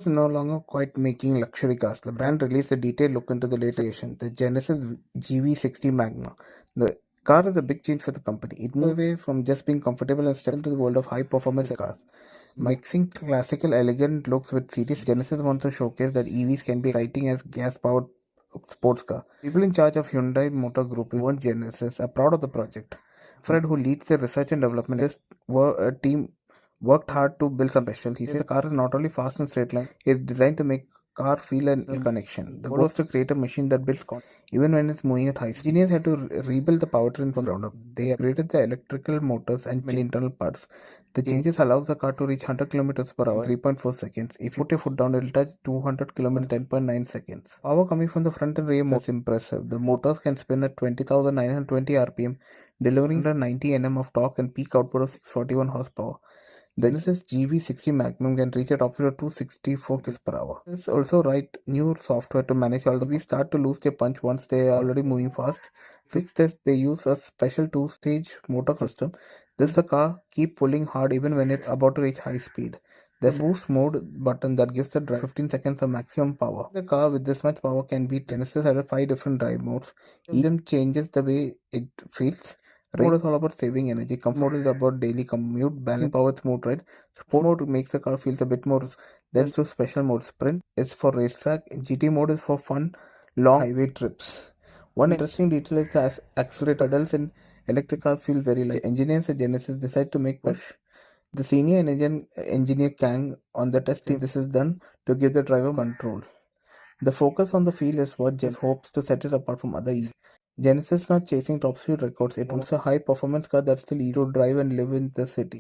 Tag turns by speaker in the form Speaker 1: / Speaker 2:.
Speaker 1: It's no longer quite making luxury cars. The brand released a detailed look into the latest creation, the Genesis GV60 Magma. The car is a big change for the company. It moved away from just being comfortable and stepped into the world of high-performance cars. Mixing classical elegant looks with serious, Genesis wants to showcase that EVs can be exciting as gas-powered sports car. People in charge of Hyundai Motor Group, who own Genesis, are proud of the project. Fred, who leads the research and development, this team worked hard to build some special. He says the car is not only fast and straight line, it's designed to make car feel an connection. The goal was to create a machine that builds even when it's moving at high speed. Engineers had to rebuild the powertrain from the ground up. They upgraded the electrical motors and many internal parts. The changes allows the car to reach 100 kilometers per hour in 3.4 seconds. If you put your foot down, it will touch 200 kilometers in 10.9 seconds. Power coming from the front and rear motors is impressive. The motors can spin at 20,920 rpm, delivering 190 Nm of torque and peak output of 641 horsepower. The Genesis GV60 Magnum can reach a top speed of 264 km per hour. There's also write new software to manage all the EVs start to lose their punch once they are already moving fast. Fix this, they use a special two-stage motor system. This the car keep pulling hard even when it's about to reach high speed. There's a boost mode button that gives the driver 15 seconds of maximum power. The car with this much power can beat Genesis at 5 different drive modes. Each of them changes the way it feels. Range mode is all about saving energy. Comfort mode is about daily commute. Balance power, smooth ride. Sport mode makes the car feels a bit more. There's two special modes. Sprint is for racetrack. GT mode is for fun, long highway trips. One interesting detail is the accelerator. Pedals in electric cars feel very light. Engineers at Genesis decide to make push. The senior engineer Kang on the test team. This is done to give the driver control. The focus on the field is what Genesis hopes to set it apart from other EVs. Genesis is not chasing top speed records. It wants a high performance car that's still easy to drive and live in the city.